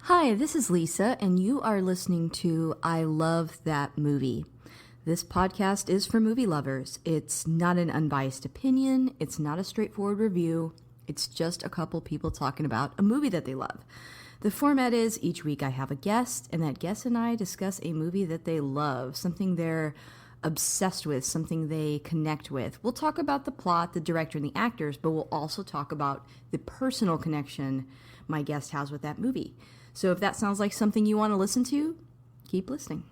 Hi, this is Lisa, and you are listening to I Love That Movie. This podcast is for movie lovers. It's not an unbiased opinion, it's not a straightforward review, it's just a couple people talking about a movie that they love. The format is each week I have a guest, and that guest and I discuss a movie that they love, something they're obsessed with, something they connect with. We'll talk about the plot, the director, and the actors, but we'll also talk about the personal connection my guest has with that movie. So if that sounds like something you want to listen to, keep listening.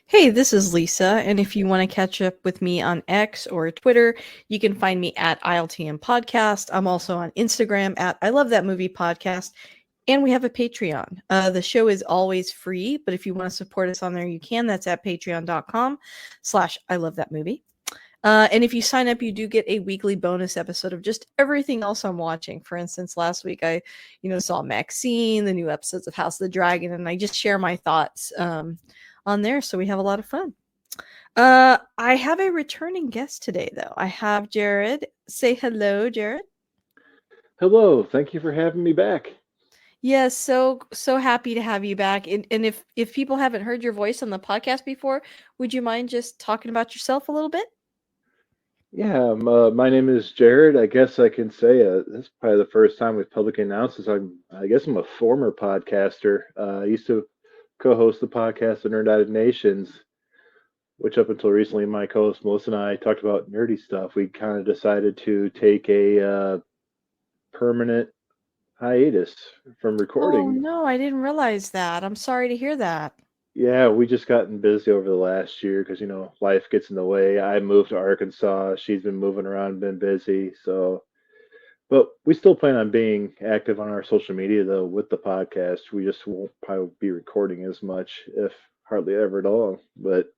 Hey, this is Lisa, and if you want to catch up with me on X or Twitter, you can find me at ILTM Podcast. I'm also on Instagram at I Love That Movie Podcast, and we have a Patreon. The show is always free, but if you want to support us on there, you can. That's at patreon.com/I Love That Movie. And if you sign up, you do get a weekly bonus episode of just everything else I'm watching. For instance, last week I, saw Maxine, the new episodes of House of the Dragon, and I just share my thoughts on there, so we have a lot of fun. I have a returning guest today, though. I have Jarrad. Say hello, Jarrad. Hello, thank you for having me back. Yes, so happy to have you back. And if people haven't heard your voice on the podcast before, would you mind just talking about yourself a little bit? Yeah, my name is Jared. I guess I can say this is probably the first time we've publicly announced this. I guess I'm a former podcaster. I used to co-host the podcast, The Nerd Nations, which up until recently, my co-host Melissa and I talked about nerdy stuff. We kind of decided to take a permanent hiatus from Oh recording. no, I didn't realize that. I'm sorry to hear that. Yeah, we just gotten busy over the last year because life gets in the way. I moved to Arkansas. She's been moving around, been busy. So, but we still plan on being active on our social media though with the podcast. We just won't probably be recording as much, if hardly ever at all. But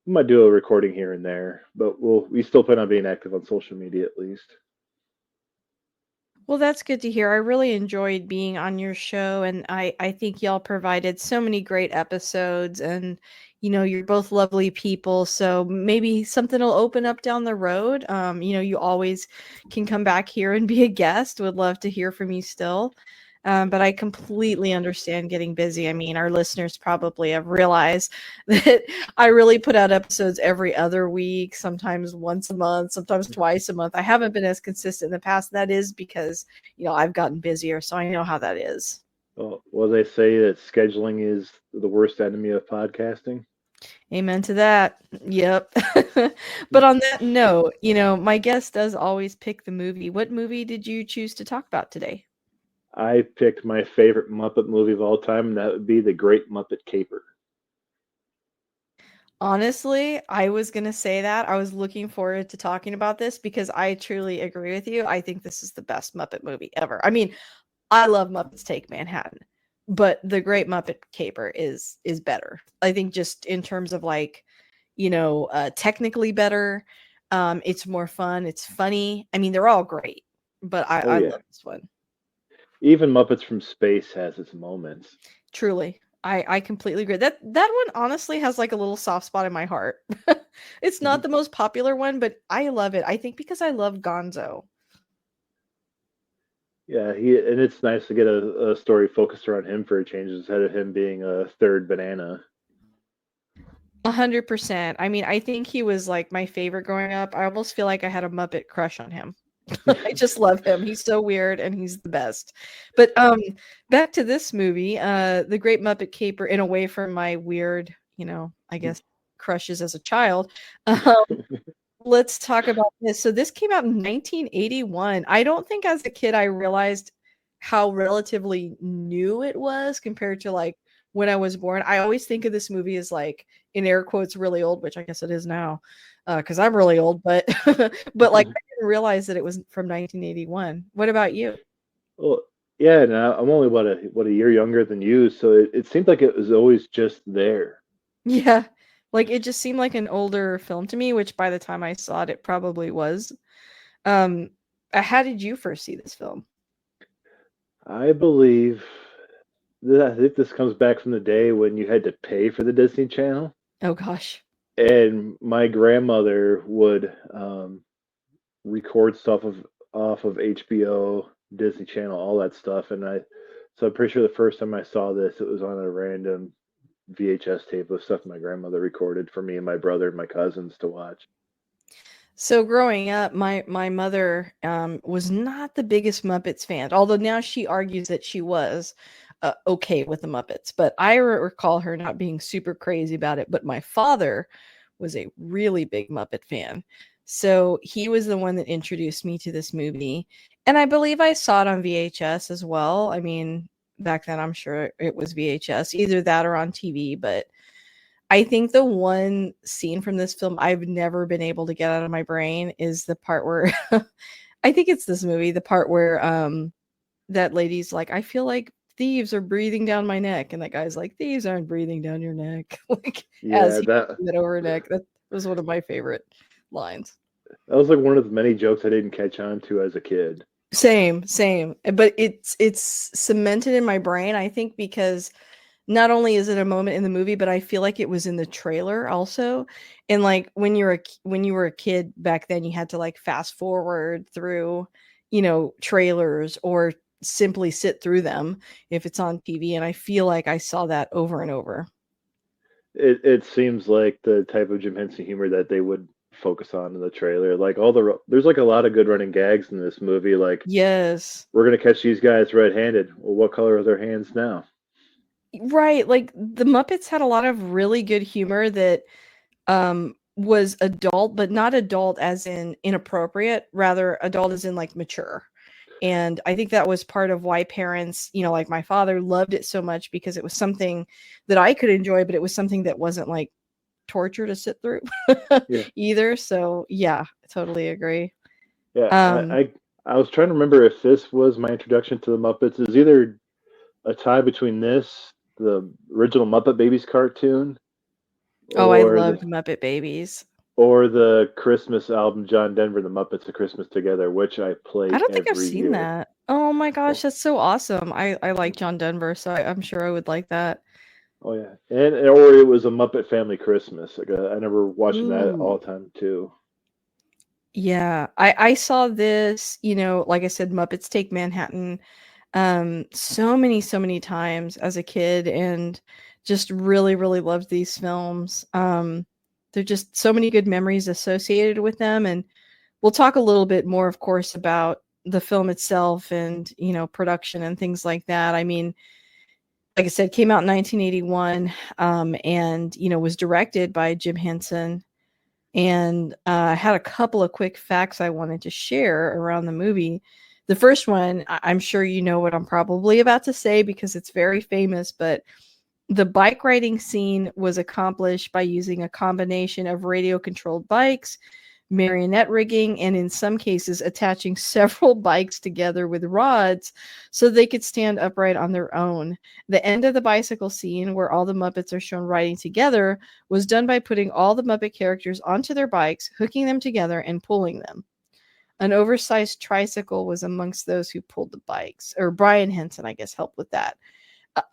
we might do a recording here and there. But we still plan on being active on social media at least. Well, that's good to hear. I really enjoyed being on your show, and I think y'all provided so many great episodes, and you're both lovely people. So maybe something will open up down the road. You always can come back here and be a guest. Would love to hear from you still. But I completely understand getting busy. I mean, our listeners probably have realized that I really put out episodes every other week, sometimes once a month, sometimes twice a month. I haven't been as consistent in the past. That is because, I've gotten busier. So I know how that is. Well, they say that scheduling is the worst enemy of podcasting. Amen to that. Yep. But on that note, my guest does always pick the movie. What movie did you choose to talk about today? I picked my favorite Muppet movie of all time, and that would be The Great Muppet Caper. Honestly, I was going to say that. I was looking forward to talking about this because I truly agree with you. I think this is the best Muppet movie ever. I mean, I love Muppets Take Manhattan, but The Great Muppet Caper is better. I think just in terms of technically better. It's more fun. It's funny. I mean, they're all great, but I, Oh I yeah, love this one. even Muppets from Space has its moments. Truly. I completely agree. That one honestly has like a little soft spot in my heart. It's not the most popular one, but I love it. I think because I love Gonzo. Yeah, and it's nice to get a story focused around him for a change instead of him being a third banana. 100%. I mean, I think he was like my favorite growing up. I almost feel like I had a Muppet crush on him. I just love him. He's so weird and he's the best. But back to this movie, The Great Muppet Caper, in away from my weird, I guess crushes as a child. Let's talk about this. So this came out in 1981. I don't think as a kid I realized how relatively new it was compared to like when I was born. I always think of this movie as like in air quotes really old, which I guess it is now because I'm really old, but but like I didn't realize that it was from 1981. What about you? Well, yeah, and I'm only what a year younger than you, so it seemed like it was always just there. Yeah. Like it just seemed like an older film to me, which by the time I saw it, it probably was. How did you first see this film? I believe I think this comes back from the day when you had to pay for the Disney Channel, Oh gosh. and my grandmother would record stuff of off of HBO, Disney Channel, all that stuff, and so I'm pretty sure the first time I saw this, it was on a random VHS tape of stuff my grandmother recorded for me and my brother and my cousins to watch. So growing up, my mother was not the biggest Muppets fan, although now she argues that she was okay with the Muppets. But I recall her not being super crazy about it. But my father was a really big Muppet fan, so he was the one that introduced me to this movie, and I believe I saw it on VHS as well. I mean, back then I'm sure it was VHS, either that or on TV, but I think the one scene from this film I've never been able to get out of my brain is the part where I think it's this movie, the part where that lady's like, I feel like thieves are breathing down my neck. And that guy's like, thieves aren't breathing down your neck. Like as Yeah, he it over her neck. That was one of my favorite lines. that was like one of the many jokes I didn't catch on to as a kid. Same. But it's cemented in my brain, I think, because not only is it a moment in the movie, but I feel like it was in the trailer also. And like when you were a kid back then, you had to like fast forward through, trailers or simply sit through them if it's on TV. And I feel like I saw that over and over. It seems like the type of Jim Henson humor that they would focus on in the trailer. Like there's like a lot of good running gags in this movie. Like Yes. we're gonna catch these guys red-handed. Well, what color are their hands now? Right. Like the Muppets had a lot of really good humor that was adult, but not adult as in inappropriate, rather adult as in like mature. And I think that was part of why parents, like my father loved it so much because it was something that I could enjoy, but it was something that wasn't like torture to sit through Yeah, either. So yeah, I totally agree. yeah. Um, I was trying to remember if this was my introduction to the Muppets. Is either a tie between this, the original Muppet Babies cartoon, oh, I or loved Muppet Babies. the Christmas album John Denver and the Muppets of Christmas Together, which I I play don't think I've every seen year. that. Oh my gosh, Oh, that's so awesome. I like John Denver, so I'm sure I would like that. oh yeah, and or it was a Muppet Family Christmas. Like I remember watching that Ooh. all the time too. Yeah, I saw this, like I said, Muppets Take Manhattan, so many times as a kid, and just really, really loved these films. There are just so many good memories associated with them, and we'll talk a little bit more, of course, about the film itself and, production and things like that. I mean, like I said, came out in 1981, and, was directed by Jim Henson, and I had a couple of quick facts I wanted to share around the movie. The first one, I'm sure you know what I'm probably about to say because it's very famous, but the bike riding scene was accomplished by using a combination of radio controlled bikes, marionette rigging, and in some cases, attaching several bikes together with rods so they could stand upright on their own. The end of the bicycle scene, where all the Muppets are shown riding together, was done by putting all the Muppet characters onto their bikes, hooking them together, and pulling them. An oversized tricycle was amongst those who pulled the bikes, or Brian Henson, I guess, helped with that.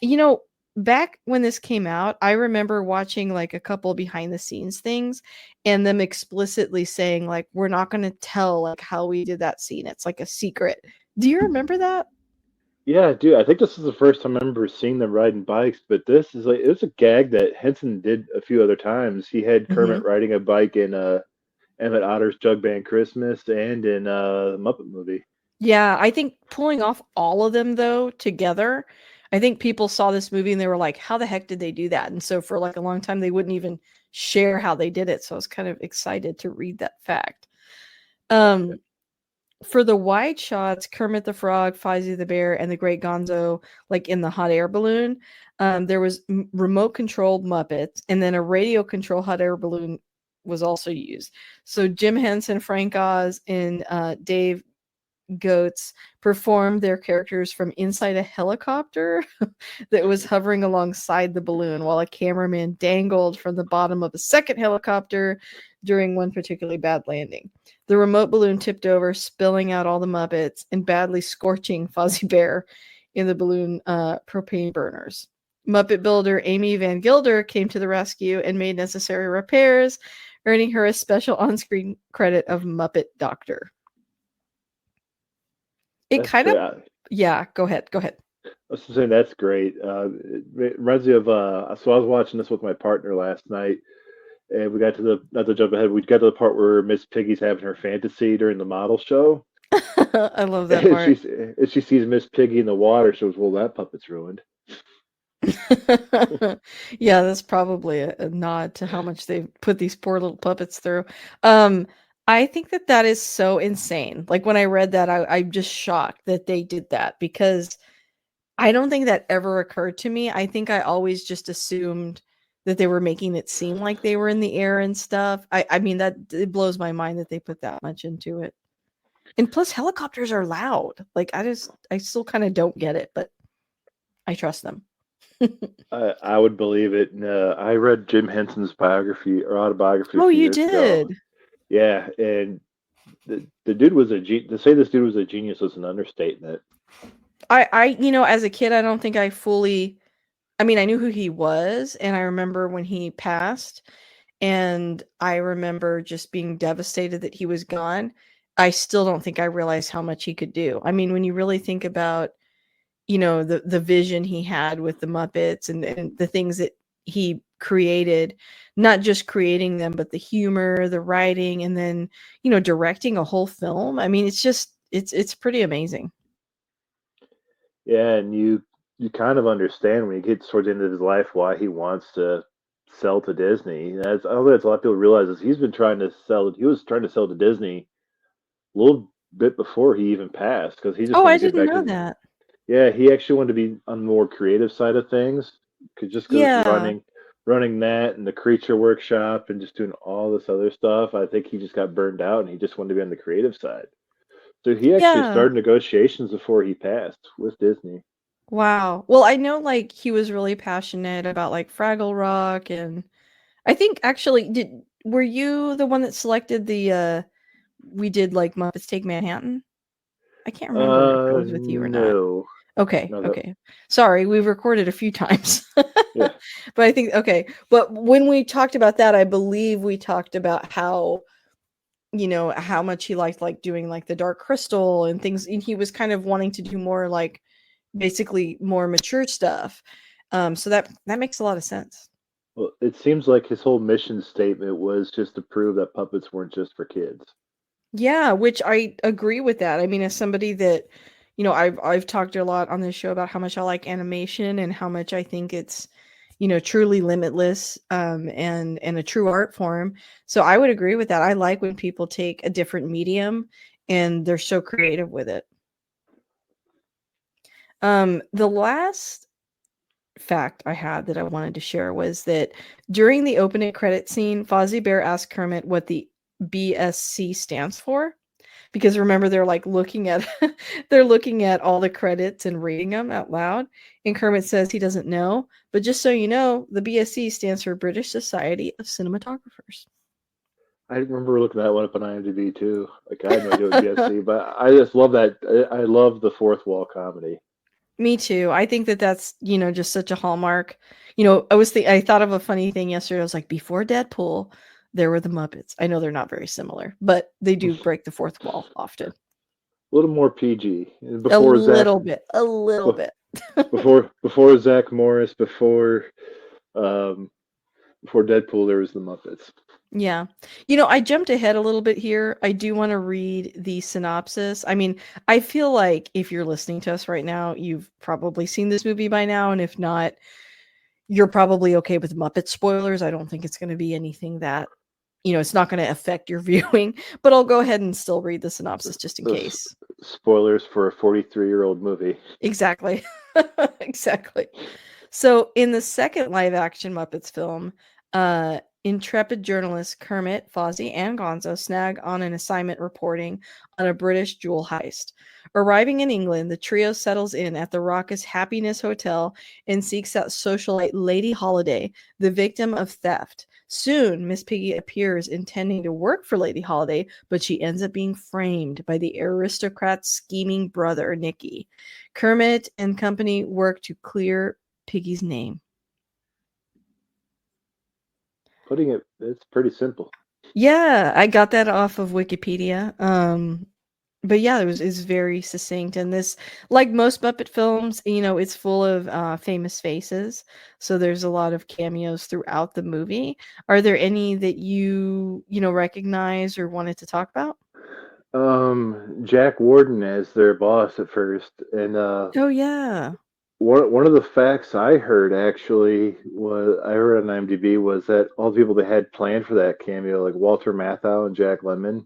You know, back when this came out, I remember watching like a couple behind the scenes things and them explicitly saying like we're not going to tell like how we did that scene. It's like a secret. Do you remember that? Yeah, dude, I think this is the first time I remember seeing them riding bikes, but this is like it's a gag that Henson did a few other times. He had Kermit Mhm. riding a bike in Emmett Otter's Jug Band Christmas and in the Muppet movie. Yeah, I think pulling off all of them though together, I think people saw this movie and they were like, how the heck did they do that? And so for like a long time they wouldn't even share how they did it. So I was kind of excited to read that fact. Um for the wide shots, Kermit the Frog, Fozzie the Bear, and the Great Gonzo, like in the hot air balloon, there was remote controlled Muppets, and then a radio control hot air balloon was also used. So Jim Henson, Frank Oz, and Dave Goats performed their characters from inside a helicopter that was hovering alongside the balloon, while a cameraman dangled from the bottom of a second helicopter during one particularly bad landing. The remote balloon tipped over, spilling out all the Muppets and badly scorching Fozzie Bear in the balloon propane burners. Muppet builder Amy Van Gilder came to the rescue and made necessary repairs, earning her a special on-screen credit of Muppet Doctor. It That's kind of, great. yeah, go ahead. I was just saying that's great. It reminds me of so I was watching this with my partner last night, and we got to the not to jump ahead, we got to the part where Miss Piggy's having her fantasy during the model show, I love that and part. she sees Miss Piggy in the water. She goes, "Well, that puppet's ruined." Yeah, that's probably a nod to how much they put these poor little puppets through. Um, I think that that is so insane. Like when I read that, I'm just shocked that they did that because I don't think that ever occurred to me. I think I always just assumed that they were making it seem like they were in the air and stuff. I mean that it blows my mind that they put that much into it. And plus helicopters are loud. Like I still kind of don't get it, but I trust them. I would believe it. And, I read Jim Henson's biography or autobiography a Oh, few you years ago. did. Yeah, and the dude was to say this dude was a genius was an understatement. As a kid, I don't think I fully I mean, I knew who he was, and I remember when he passed, and I remember just being devastated that he was gone. I still don't think I realized how much he could do. I mean, when you really think about, the vision he had with the Muppets and the things that he created, not just creating them, but the humor, the writing, and then, directing a whole film. I mean, it's pretty amazing. Yeah, and you kind of understand when he gets towards the end of his life why he wants to sell to Disney. That's I don't think that's a lot of people realize is he's been trying to sell. He was trying to sell to Disney a little bit before he even passed because he just Oh, wanted I to get didn't back know to. that. Yeah, he actually wanted to be on the more creative side of things, just because Yeah. running that and the creature workshop and just doing all this other stuff. I think he just got burned out and he just wanted to be on the creative side. So he actually Yeah. started negotiations before he passed with Disney. Wow. Well, I know, like, he was really passionate about, like, Fraggle Rock, and I think actually were you the one that selected we did, like, Muppets Take Manhattan? I can't remember if I was with you or not. No, Okay, no, that okay. Sorry, we've recorded a few times. yeah. But I think okay, but when we talked about that, I believe we talked about how much he liked, like, doing, like, the Dark Crystal and things, and he was kind of wanting to do more, like, basically more mature stuff. So that makes a lot of sense. Well, it seems like his whole mission statement was just to prove that puppets weren't just for kids. Yeah, which I agree with that. I mean, as somebody that, I've talked a lot on this show about how much I like animation and how much I think it's, truly limitless, and a true art form. So I would agree with that. I like when people take a different medium and they're so creative with it. The last fact I had that I wanted to share was that during the opening credit scene, Fozzie Bear asked Kermit what the BSC stands for. Because remember, they're like looking at they're looking at all the credits and reading them out loud. And Kermit says he doesn't know, but just so you know, the BSC stands for British Society of Cinematographers. I remember looking that one up on IMDb too. Like I had no idea what BSC, but I just love that. I love the fourth wall comedy. Me too. I think that that's, just such a hallmark. I thought of a funny thing yesterday. I was like, before Deadpool, there were the Muppets. I know they're not very similar, but they do break the fourth wall often. A little more PG A before Zach, little bit. A little bit. before Zach Morris, um, before Deadpool, there was the Muppets. Yeah. I jumped ahead a little bit here. I do want to read the synopsis. I mean, I feel like if you're listening to us right now, you've probably seen this movie by now. And if not, you're probably okay with Muppet spoilers. I don't think it's going to be anything that, it's not going to affect your viewing, but I'll go ahead and still read the synopsis just in Those case. spoilers for a 43-year-old movie. Exactly. Exactly. So in the second live action Muppets film, intrepid journalists Kermit, Fozzie, and Gonzo snag on an assignment reporting on a British jewel heist. Arriving in England, the trio settles in at the raucous Happiness Hotel and seeks out socialite Lady Holiday, the victim of theft. Soon, Miss Piggy appears intending to work for Lady Holiday, but she ends up being framed by the aristocrat's scheming brother, Nicky. Kermit and company work to clear Piggy's name. It's pretty simple. Yeah, I got that off of Wikipedia. But yeah, it's very succinct, and this, like most Muppet films, it's full of famous faces. So there's a lot of cameos throughout the movie. Are there any that you recognize or wanted to talk about? Jack Warden as their boss at first, and Oh yeah. one of the facts I heard actually was I heard on IMDb was that all the people they had planned for that cameo, like Walter Matthau and Jack Lemmon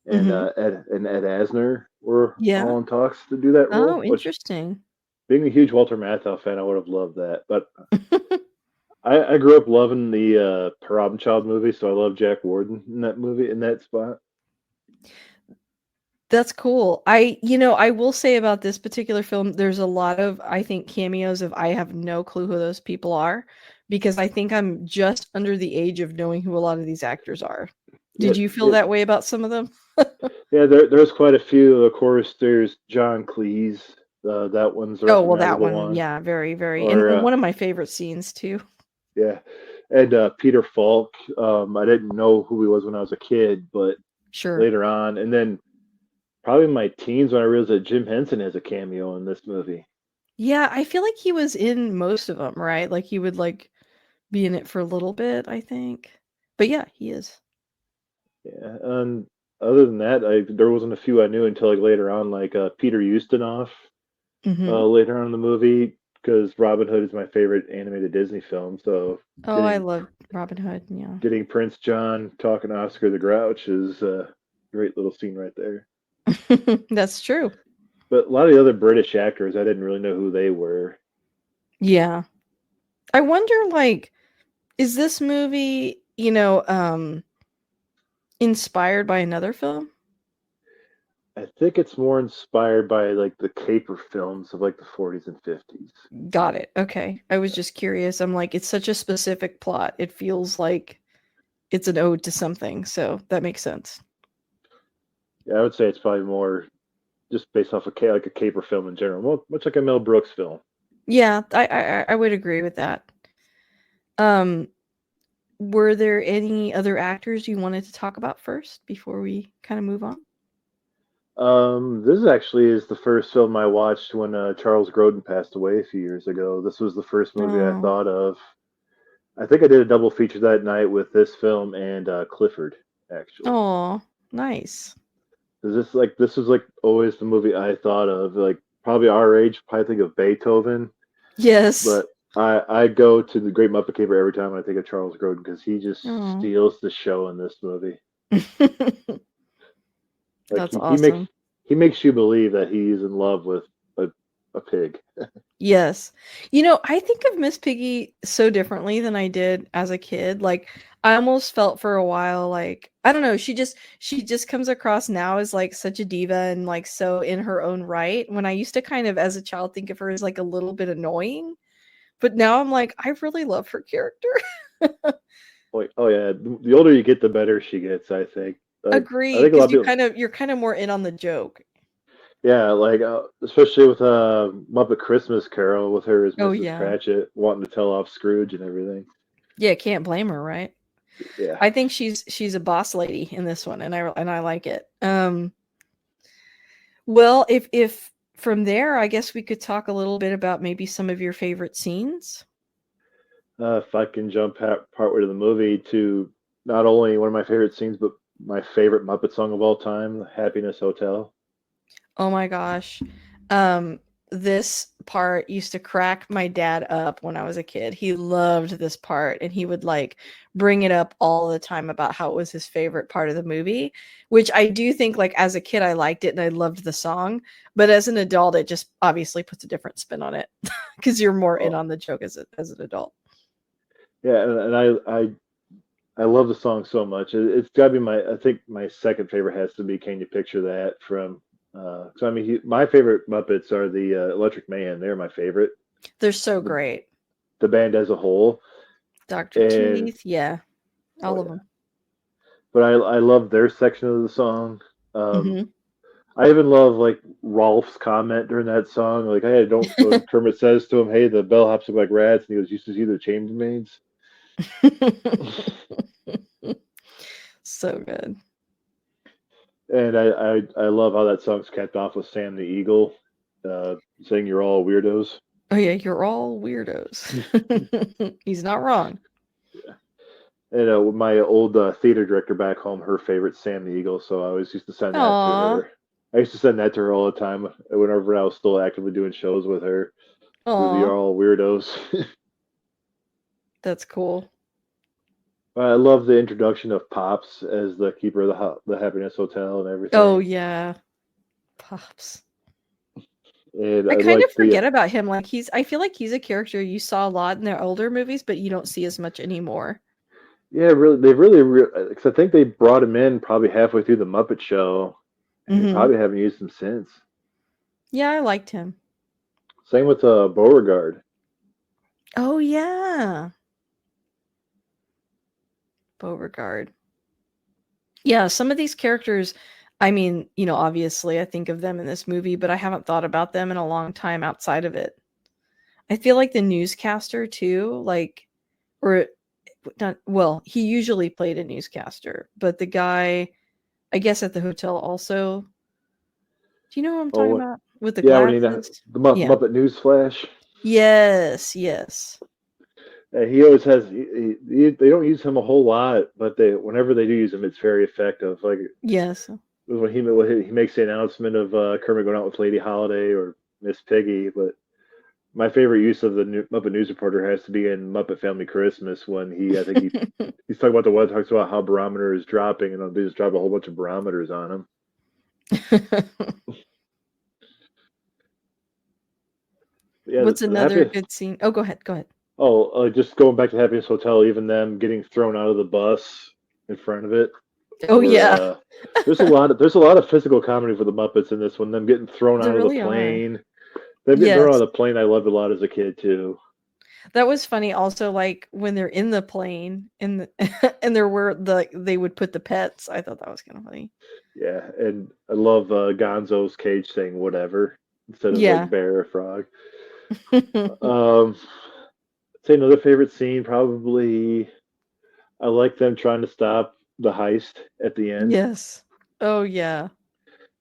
and Mm-hmm. Ed Asner, were Yeah. all in talks to do that role. Oh, Which, interesting. being a huge Walter Matthau fan, I would have loved that. But I grew up loving the Problem Child movie, so I love Jack Warden in that movie in that spot. That's cool. I will say about this particular film, there's a lot of, I think, cameos of I have no clue who those people are because I think I'm just under the age of knowing who a lot of these actors are. Yeah, Did you feel yeah, that way about some of them? yeah. There's quite a few. Of course, there's John Cleese. That one's a Oh, well, that recognizable one, one. yeah, very, very, and, Or and one of my favorite scenes too. yeah, and Peter Falk. I didn't know who he was when I was a kid, but Sure. later on, and then probably in my teens when I realized that Jim Henson has a cameo in this movie. Yeah, I feel like he was in most of them, right? Like he would be in it for a little bit, I think. But yeah, he is. Yeah, and other than that, there wasn't a few I knew until like later on, like Peter Ustinov. Hmm. Later on in the movie, because Robin Hood is my favorite animated Disney film. So Oh, I getting love Robin Hood. Yeah. getting Prince John talking to Oscar the Grouch is a great little scene right there. That's true. But a lot of the other British actors, I didn't really know who they were. Yeah. I wonder, is this movie, inspired by another film? I think it's more inspired by like the caper films of like the 40s and 50s. Got it. Okay. I was just curious. I'm like, it's such a specific plot. It feels like it's an ode to something. So that makes sense. Yeah, I would say it's probably more just based off of like a caper film in general, much like a Mel Brooks film. Yeah, I would agree with that. Um, were there any other actors you wanted to talk about first before we kind of move on? This actually is the first film I watched when Charles Grodin passed away a few years ago. This was the first movie I Oh, thought of. I think I did a double feature that night with this film and Clifford, actually. oh, nice. This was like always the movie I thought of. Like probably our age, probably think of Beethoven, Yes. but I go to the Great Muppet Caper every time I think of Charles Grodin because he just Oh, steals the show in this movie. Like that's awesome. he makes you believe that he's in love with a pig. Yes. I think of Miss Piggy so differently than I did as a kid. Like I almost felt for a while like I don't know, she just comes across now as like such a diva and like so in her own right. When I used to kind of as a child think of her as like a little bit annoying, but now I'm like I really love her character. Like, oh yeah, the older you get, the better she gets. I think. I Agreed, think a lot because of people, you're kind of more in on the joke. yeah, like especially with Muppet Christmas Carol with her as Oh Mrs. yeah. Cratchit wanting to tell off Scrooge and everything. Yeah, can't blame her, right? Yeah. I think she's a boss lady in this one and I like it. Well, if from there, I guess we could talk a little bit about maybe some of your favorite scenes. If I can jump partway to the movie to not only one of my favorite scenes, but my favorite Muppet song of all time, "Happiness Hotel." Oh my gosh. Um, this part used to crack my dad up when I was a kid. He loved this part and he would bring it up all the time about how it was his favorite part of the movie, which I do think like as a kid I liked it and I loved the song, but as an adult it just obviously puts a different spin on it because you're more in Oh, on the joke as an adult. yeah, and I I love the song so much. It's got to be I think my second favorite has to be "Can You Picture That" from. So I mean, my favorite Muppets are the Electric Man. They're my favorite. They're so The, great. the band as a whole, Dr. and Teeth, yeah, oh all of yeah. them. But I love their section of the song. Um, Hmm. I even love like Rolf's comment during that song. Like, hey, don't when Kermit says to him, "Hey, the bellhops look like rats," and he goes, "You should see their chambermaids." So good. And I love how that song's capped off with Sam the Eagle saying you're all weirdos. Oh yeah, you're all weirdos. He's not wrong. And my old theater director back home, her favorite Sam the Eagle, so I always used to send that to Aw, her. I used to send that to her all the time whenever I was still actively doing shows with her. You're aw, all weirdos. that's cool. I love the introduction of Pops as the keeper of the Happiness Hotel and Oh everything. yeah, Pops. And I I kind of like the forget about him. Like I feel like he's a character you saw a lot in their older movies, but you don't see as much anymore. yeah, really because I think they brought him in probably halfway through the Muppet Show, and they Hmm. probably haven't used him since. Yeah, I liked him. Same with Beauregard. Oh yeah, Beauregard. Yeah, some of these characters, I mean, obviously I think of them in this movie, but I haven't thought about them in a long time outside of it. I feel like the newscaster too, like, or not, well, he usually played a newscaster, but the guy, I guess at the hotel also, do you know what I'm talking Oh about? With the yeah, when glasses? the Yeah. Muppet News Flash. Yes, yes. He always has. They don't use him a whole lot, but they whenever they do use him, it's very effective. Like Yes. when he makes the announcement of Kermit going out with Lady Holiday or Miss Piggy. But my favorite use of the Muppet News Reporter has to be in Muppet Family Christmas when I think he's talking about the weather, talks about how barometer is dropping, and they just drop a whole bunch of barometers on him. Yeah, What's the another happiest. good scene? Oh, go ahead. Go ahead. Oh, just going back to Happiness Hotel, even them getting thrown out of the bus in front of it, Oh or yeah. there's a lot of physical comedy for the Muppets in this one. Them getting thrown There out of the really are. plane. Them getting thrown out of Yes. the plane, I loved a lot as a kid too. That was funny also, like, when they're in the plane and and there were they would put the pets. I thought that was kind of funny. Yeah, and I love Gonzo's cage saying whatever instead of like Yeah. bear or frog. Um, say another favorite scene probably. I like them trying to stop the heist at the end. Yes. Oh yeah.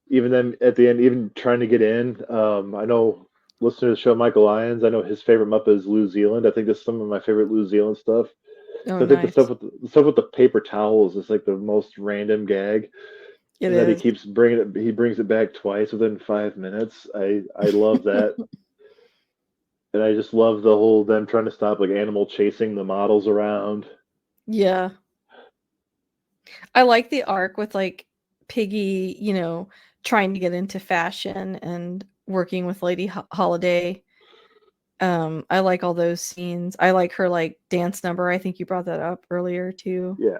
Even them at the end, even trying to get in. I know listening to the show Michael Lyons, I know his favorite Muppet is New Zealand. I think that's some of my favorite New Zealand stuff. Oh So I think nice. the stuff with the paper towels is like the most random gag, It and that he is. keeps bringing it. He brings it back twice within 5 minutes. I love that, and I just love the whole them trying to stop like animal chasing the models around. Yeah. I like the arc with like Piggy, trying to get into fashion and working with Lady Holiday. I like all those scenes. I like her like dance number. I think you brought that up earlier too. Yeah,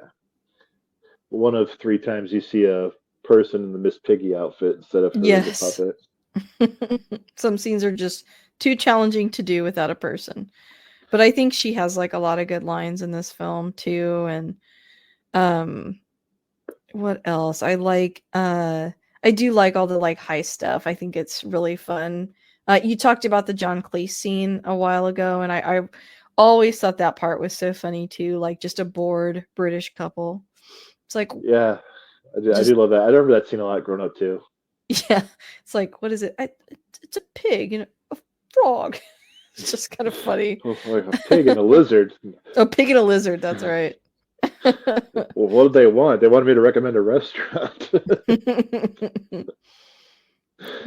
one of three times you see a person in the Miss Piggy outfit instead of her as a Yes. puppet. Some scenes are just too challenging to do without a person. But I think she has like a lot of good lines in this film too. And um what else? I do like all the like heist stuff. I think it's really fun. You talked about the John Cleese scene a while ago, and I always thought that part was so funny too, like just a bored British couple. It's like Yeah, I just do love that. I remember that scene a lot growing up too. yeah, it's like what is it? It's a pig and a frog. It's just kind of funny. Oh, like a pig and a lizard. A pig and a lizard, that's right. Well, what did they want? They wanted me to recommend a restaurant.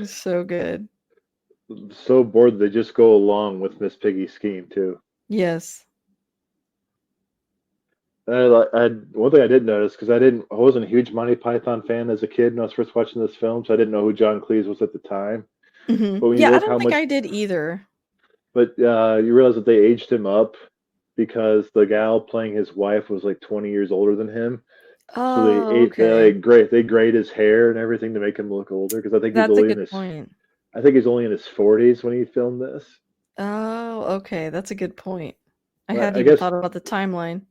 So good. So bored they just go along with Miss Piggy's scheme too. Yes. One thing I did notice because I wasn't a huge Monty Python fan as a kid when I was first watching this film, so I didn't know who John Cleese was at the time. Hmm. But when you Yeah, I look don't how think much, I did either. but you realize that they aged him up because the gal playing his wife was like 20 years older than him. So Oh, okay. they grayed his hair and everything to make him look older because That's a good point. I think he's only in his 40s when he filmed this. Oh, okay. That's a good point. I But hadn't even thought about the timeline.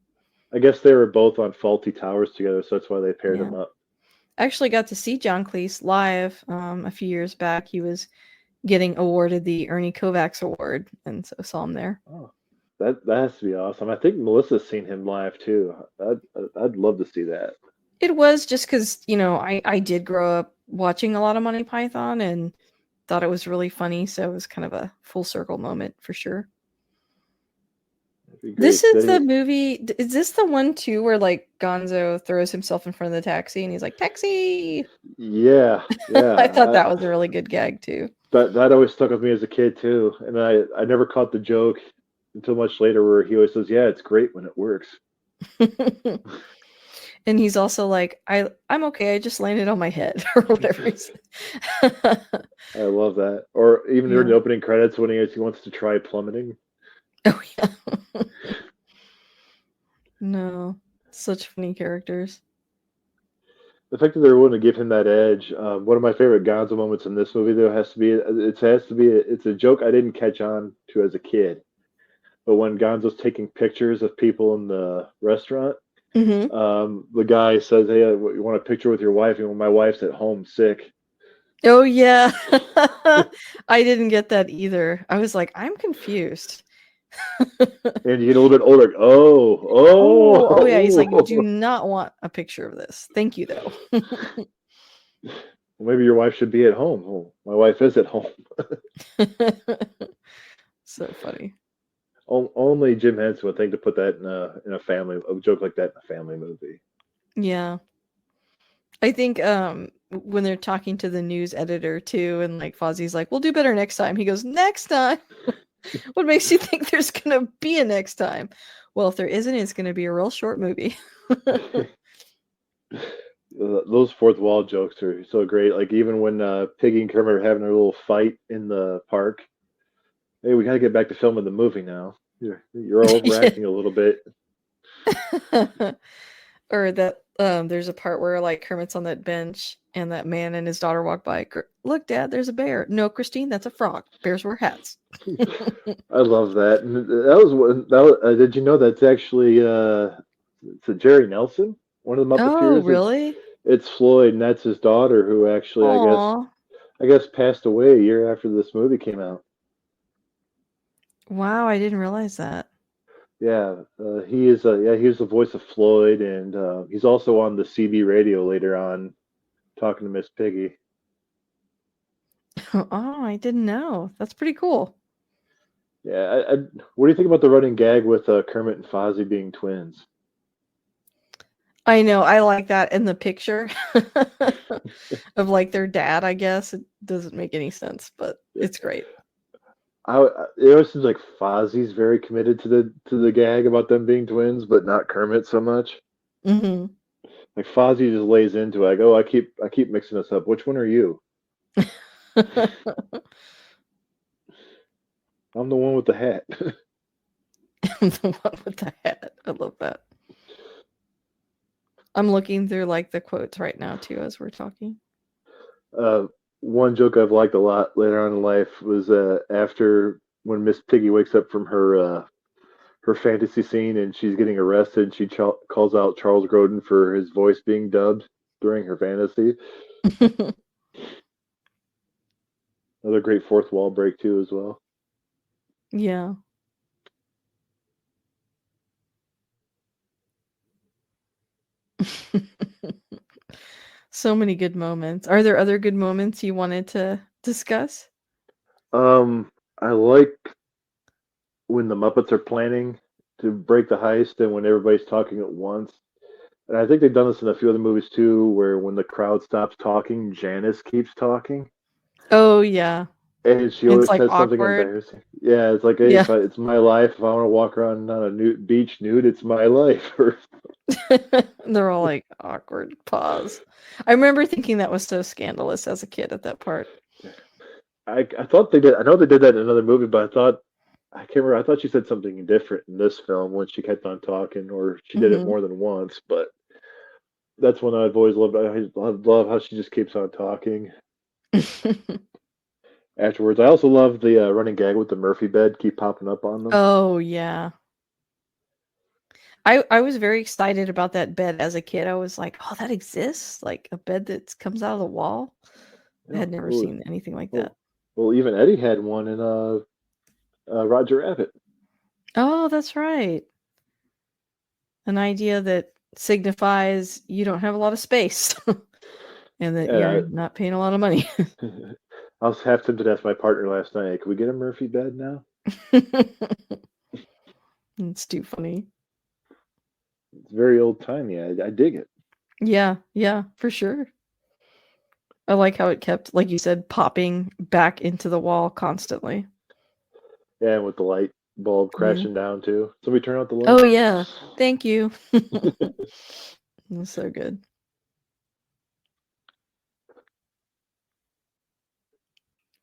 I guess they were both on Faulty Towers together, so that's why they paired Yeah. them up. I actually got to see John Cleese live a few years back. He was getting awarded the Ernie Kovacs Award, and so saw him there. Oh, that has to be awesome. I think Melissa's seen him live too. I'd love to see that. It was just because, I did grow up watching a lot of Monty Python and thought it was really funny, so it was kind of a full circle moment for sure. This is the movie. Is this the one too where like Gonzo throws himself in front of the taxi and he's like, "Taxi!" Yeah. I thought that was a really good gag too. That always stuck with me as a kid too, and I never caught the joke until much later, where he always says, "Yeah, it's great when it works." And he's also like, I'm okay, I just landed on my head or whatever. I love that. Or even during the opening credits when he wants to try plummeting. Oh yeah. No, such funny characters. The fact that they're willing to give him that edge. One of my favorite Gonzo moments in this movie, though, it's a joke I didn't catch on to as a kid. But when Gonzo's taking pictures of people in the restaurant, the guy says, "Hey, you want a picture with your wife?" And my wife's at home sick. Oh yeah. I didn't get that either. I was like, I'm confused. And you get a little bit older. Oh yeah. He's like, do not want a picture of this. Thank you though. Well, maybe your wife should be at home. Oh, my wife is at home. So funny. Only Jim Henson would think to put that in a joke like that in a family movie. Yeah. I think when they're talking to the news editor too, and like Fozzie's like, "We'll do better next time." He goes, "Next time." What makes you think there's gonna be a next time? Well, if there isn't, it's gonna be a real short movie. Those fourth wall jokes are so great. Like even when Piggy and Kermit are having a little fight in the park. Hey, we gotta get back to filming the movie now. You're overacting a little bit. Or that there's a part where like Kermit's on that bench and that man and his daughter walk by. Look, Dad, there's a bear. No, Christine, that's a frog. Bears wear hats. I love that. And did you know that's actually it's a Jerry Nelson, one of the Muppeteers? Oh, really? It's Floyd, and that's his daughter, who actually I guess passed away a year after this movie came out. Wow, I didn't realize that. Yeah, he is. He was the voice of Floyd, and he's also on the CB radio later on, talking to Miss Piggy. Oh, I didn't know. That's pretty cool. Yeah, what do you think about the running gag with Kermit and Fozzie being twins? I know. I like that in the picture of like their dad. I guess it doesn't make any sense, but it's great. It always seems like Fozzie's very committed to the gag about them being twins, but not Kermit so much. Mm-hmm. Like Fozzie just lays into it. I keep mixing this up. Which one are you? I'm the one with the hat. I'm the one with the hat. I love that. I'm looking through like the quotes right now too as we're talking. One joke I've liked a lot later on in life was after when Miss Piggy wakes up from her fantasy scene and she's getting arrested, she calls out Charles Grodin for his voice being dubbed during her fantasy. Another great fourth wall break too, as well. Yeah. So many good moments. Are there other good moments you wanted to discuss? I like when the Muppets are planning to break the heist and when everybody's talking at once. And I think they've done this in a few other movies too, where when the crowd stops talking, Janice keeps talking. Oh yeah. And she always like says something awkward. embarrassing. Yeah, it's like, hey, it's my life. If I want to walk around on a beach nude, it's my life. They're all like awkward pause. I remember thinking that was so scandalous as a kid at that part. I thought they did. I know they did that in another movie, but I can't remember. I thought she said something different in this film when she kept on talking, or she did it Hmm. more than once. But that's one I've always loved. I love how she just keeps on talking afterwards. I also love the running gag with the Murphy bed keep popping up on them. Oh yeah. I was very excited about that bed as a kid. I was like, "Oh, that exists? Like a bed that comes out of the wall?" I Yeah, had never seen anything like that. well, even Eddie had one in Roger Rabbit. Oh, that's right. An idea that signifies you don't have a lot of space and that Yeah, you're not paying a lot of money. I was half tempted to ask my partner last night, "Can we get a Murphy bed now?" It's too funny. It's very old timey. I dig it. Yeah, yeah, for sure. I like how it kept, like you said, popping back into the wall constantly. Yeah, and with the light bulb Yeah. crashing down too. Somebody turn out the light. Oh yeah. Thank you. That's so good.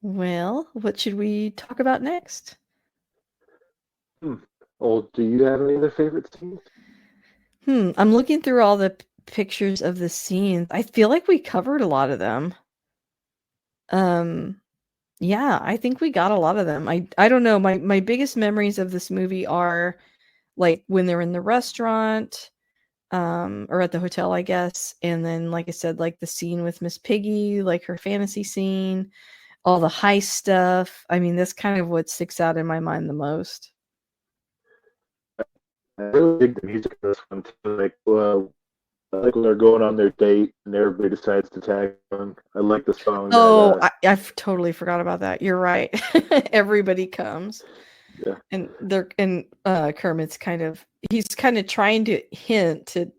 Well, what should we talk about next? Hmm. Oh, do you have any other favorite scenes? I'm looking through all the pictures of the scenes. I feel like we covered a lot of them. Um, yeah, I think we got a lot of them. I don't know. My biggest memories of this movie are like when they're in the restaurant, or at the hotel, I guess. And then, like I said, like the scene with Miss Piggy, like her fantasy scene, all the heist stuff. I mean, that's kind of what sticks out in my mind the most. I really dig the music in this one too. Like when they're going on their date and everybody decides to tag along. I like the song that Oh, I totally forgot about that. You're right. Everybody comes. yeah. And Kermit's he's kind of trying to hint to,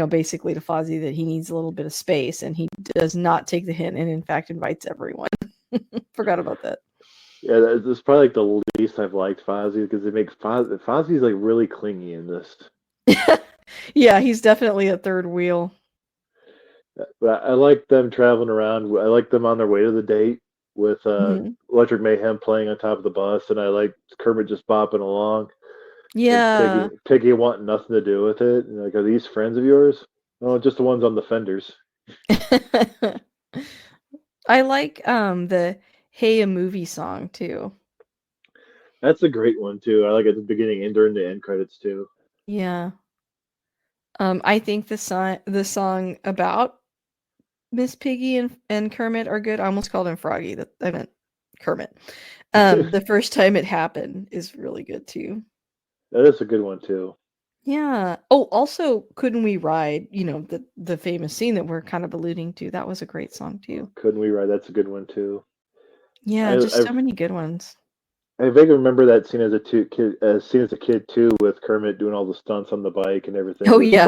basically to Fozzie that he needs a little bit of space, and he does not take the hint, and in fact invites everyone. Forgot about that. Yeah, that's probably like the least I've liked Fozzie because it makes Fozzie's like really clingy in this. Yeah, he's definitely a third wheel. But I like them traveling around. I like them on their way to the date with Mhm. Electric Mayhem playing on top of the bus, and I like Kermit just bopping along and Yeah. Piggy wanting nothing to do with it. And like, are these friends of yours? Oh, just the ones on the fenders. I like the Hey a Movie song too. That's a great one too. I like at the beginning and during the end credits too. Yeah. I think the song about Miss Piggy and Kermit are good. I almost called him Froggy. That I meant Kermit. The first time it happened is really good too. That is a good one too. Yeah. Oh, also, Couldn't We Ride? The famous scene that we're kind of alluding to. That was a great song too. Couldn't we ride? That's a good one too. Yeah, I just so many good ones. I vaguely remember that scene as a kid too, with Kermit doing all the stunts on the bike and everything, Oh with yeah.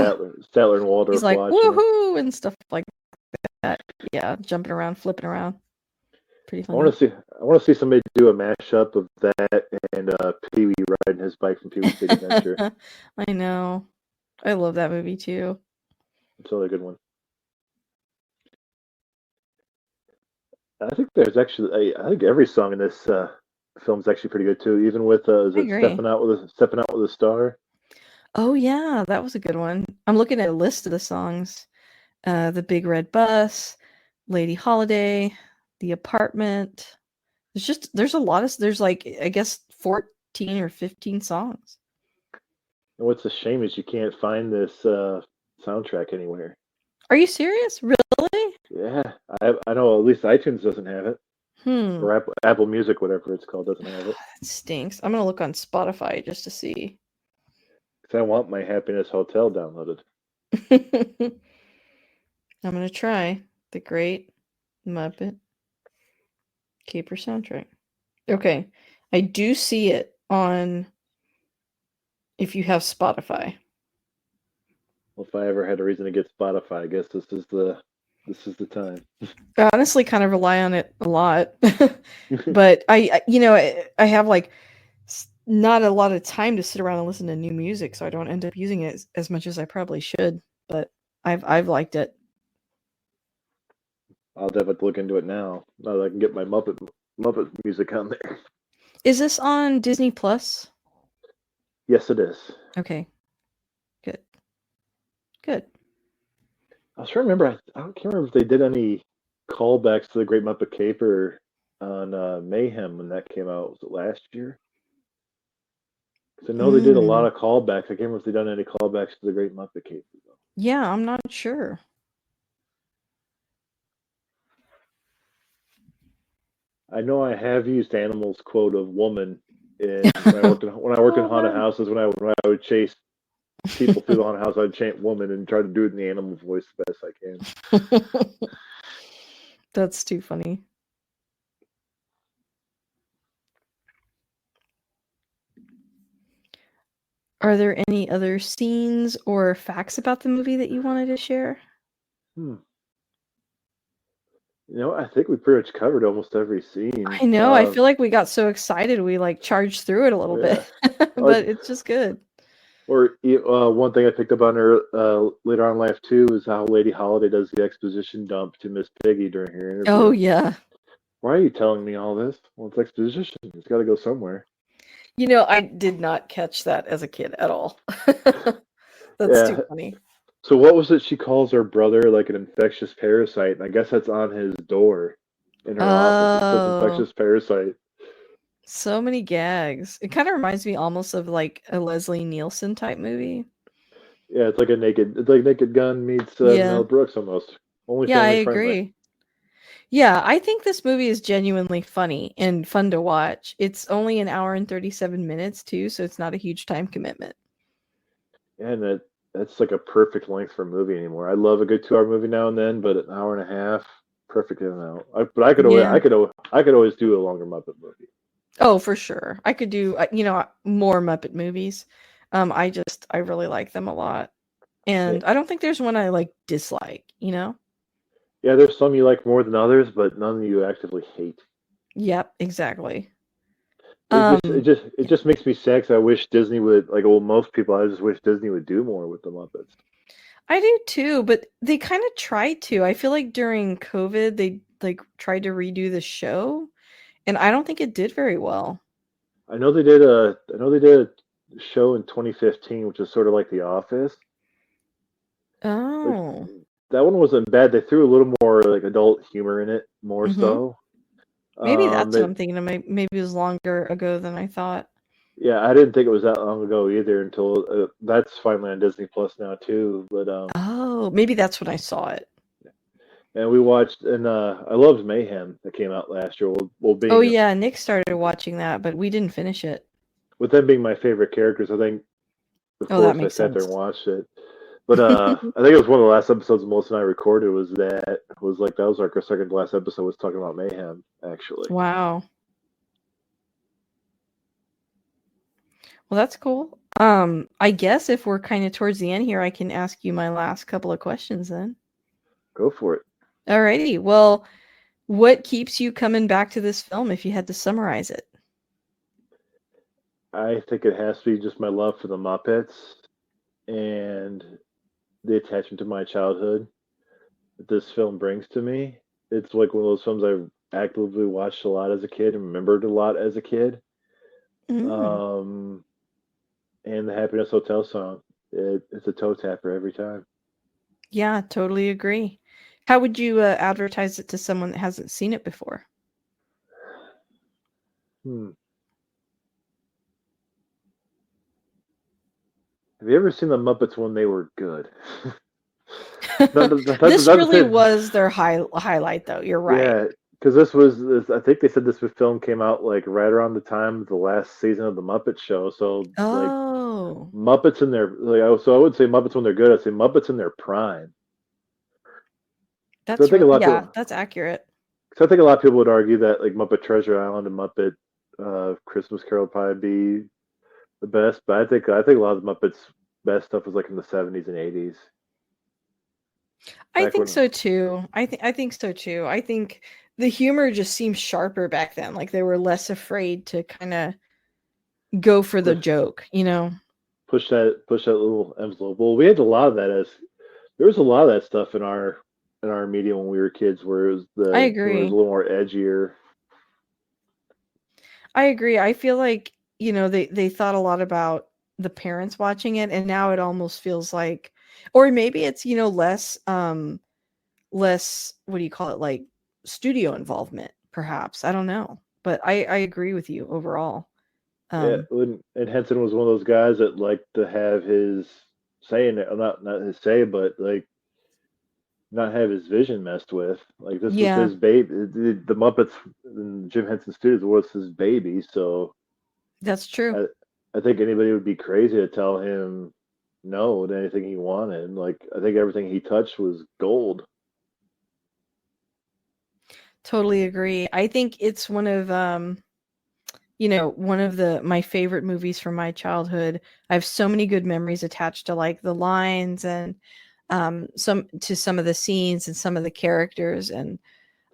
Statler and He's Waldorf like watching him. woohoo and stuff like that. Yeah, jumping around, flipping around. Pretty I want funny. to see I want to see somebody do a mashup of that and Pee Wee riding his bike from Pee Wee's Big Adventure. I know. I love that movie too. It's another good one. I think there's actually I think every song in this film is actually pretty good too. Even with is I it agree. stepping out with a star? Oh yeah, that was a good one. I'm looking at a list of the songs. The Big Red Bus, Lady Holiday, The Apartment. There's like I guess 14 or 15 songs. And what's a shame is you can't find this soundtrack anywhere. Are you serious? Really? Yeah, I know at least iTunes doesn't have it, Hmm. or Apple Music, whatever it's called, doesn't have it. That stinks. I'm gonna look on Spotify just to see. Because I want my Happiness Hotel downloaded. I'm gonna try the Great Muppet Caper soundtrack. Okay. I do see it on if you have Spotify. Well, if I ever had a reason to get Spotify, I guess this is the time. I honestly kind of rely on it a lot. But I have like not a lot of time to sit around and listen to new music, so I don't end up using it as much as I probably should. But I've liked it. I'll definitely look into it now. Now that I can get my Muppet music on there. Is this on Disney Plus? Yes, it is. Okay, good. Good. I was trying to remember. I can't remember if they did any callbacks to the Great Muppet Caper on Mayhem when that came out. Was it last year? Because I know they did a lot Mm. of callbacks. I can't remember if they done any callbacks to the Great Muppet Caper though. Yeah, I'm not sure. I know I have used Animal's quote of "woman" in when I worked in Oh, haunted man. houses when I would chase people through the haunted house. I'd chant "woman" and try to do it in the animal voice the best I can. That's too funny. Are there any other scenes or facts about the movie that you wanted to share? Hmm. I think we pretty much covered almost every scene. I know. I feel like we got so excited we like charged through it a little bit, Yeah, like but it's just good. one thing I picked up on her later on in life too is how Lady Holiday does the exposition dump to Miss Piggy during her Oh interview. yeah. Why are you telling me all this? Well, it's exposition. It's got to go somewhere. I did not catch that as a kid at all. That's too Yeah. funny. So what was it she calls her brother like an infectious parasite? And I guess that's on his door in her office. It says Oh, infectious parasite. so many gags. It kind of reminds me almost of like a Leslie Nielsen type movie. Yeah, it's like Naked Gun meets Yeah. Mel Brooks almost. Only Yeah, I family friendly. agree. Yeah, I think this movie is genuinely funny and fun to watch. It's only an hour and 37 minutes too, so it's not a huge time commitment. Yeah, and that's like a perfect length for a movie anymore. I love a good 2 hour movie now and then, but an hour and a half, perfect in and out. But Yeah. I could always do a longer Muppet movie. Oh, for sure. I could do, more Muppet movies. I really like them a lot. Yeah, And I don't think there's one I like dislike? yeah, there's some you like more than others, but none you actively hate. Yep, exactly. It Um, just it just it just makes me sad 'cause I wish Disney would like well most people I just wish Disney would do more with the Muppets. I do too, but they kind of tried to. I feel like during COVID, they like tried to redo the show, and I don't think it did very well. I know they did a show in 2015 which is sort of like The Office. Which Oh. that one wasn't bad. They threw a little more like adult humor in it, more Mhm. so. Maybe that's what It I'm thinking of. Maybe it was longer ago than I thought. Yeah, I didn't think it was that long ago either until that's finally on Disney Plus now too. But Oh, maybe that's when I saw it. and we watched and I loved Mayhem that came out last year. Well, Oh being yeah, Nick started watching that, but we didn't finish it. with them being my favorite characters, I think of Oh, that course I makes sat there and sense. watched it. But I think it was one of the last episodes Melissa and I recorded that was like our second to last episode was talking about Mayhem actually. Wow. Well, that's cool. I guess if we're kind of towards the end here, I can ask you my last couple of questions then. Go for it. Alrighty. Well, what keeps you coming back to this film if you had to summarize it? I think it has to be just my love for the Muppets and the attachment to my childhood that this film brings to me. It's like one of those films I actively watched a lot as a kid and remembered a lot as a kid. Mm, Um, and the Happiness Hotel song, it's a toe tapper every time. yeah, totally agree. How would you advertise it to someone that hasn't seen it before? Hmm. Have you ever seen the Muppets when they were good? This Not to really say, was their highlight, though. You're right. yeah, because this. I think they said this film came out like right around the time of the last season of the Muppet Show. So like Oh, Muppets in their so I would say Muppets when they're good. I'd say Muppets in their prime. So I that's think a real. lot of Yeah, people. that's accurate. So I think a lot of people would argue that like Muppet Treasure Island and Muppet Christmas Carol would probably be the best, but I think a lot of the Muppets best stuff was like in the 70s and 80s, I back think when so too. I think so too. I think the humor just seemed sharper back then. Like they were less afraid to kind of go for the push joke. push that little envelope. Well, we had a lot of that as there was a lot of that stuff in our media when we were kids, where I it was a agree. little more edgier. I agree. I feel like, they thought a lot about the parents watching it, and now it almost feels like, or maybe it's, less, what do you call it, like studio involvement, perhaps. I don't know. But I agree with you overall. Yeah, Um, and Henson was one of those guys that liked to have his say in it, not his say, but like not have his vision messed with. Like this was yeah, his baby. The Muppets and Jim Henson Studios was his baby, so that's true. I I think anybody would be crazy to tell him no to anything he wanted. Like I think everything he touched was gold. Totally agree. I think it's one of the my favorite movies from my childhood. I have so many good memories attached to like the lines and some of the scenes and some of the characters, and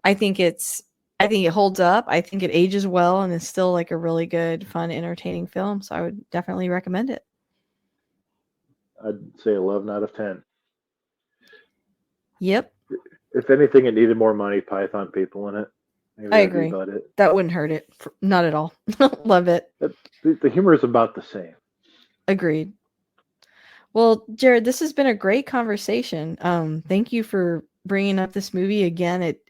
I think it's I think it holds up. I think it ages well and is still like a really good, fun, entertaining film. So I would definitely recommend it. I'd say 11 out of 10. Yep, If anything, it needed more Monty Python people in it. Maybe I that'd be agree. about it. That wouldn't hurt it. Not at all. Love it. The humor is about the same. Agreed. Well, Jared, this has been a great conversation. Thank you for bringing up this movie again. It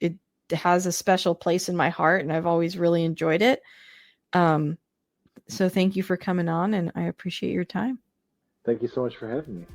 has a special place in my heart, and I've always really enjoyed it. Um, so thank you for coming on, and I appreciate your time. Thank you so much for having me.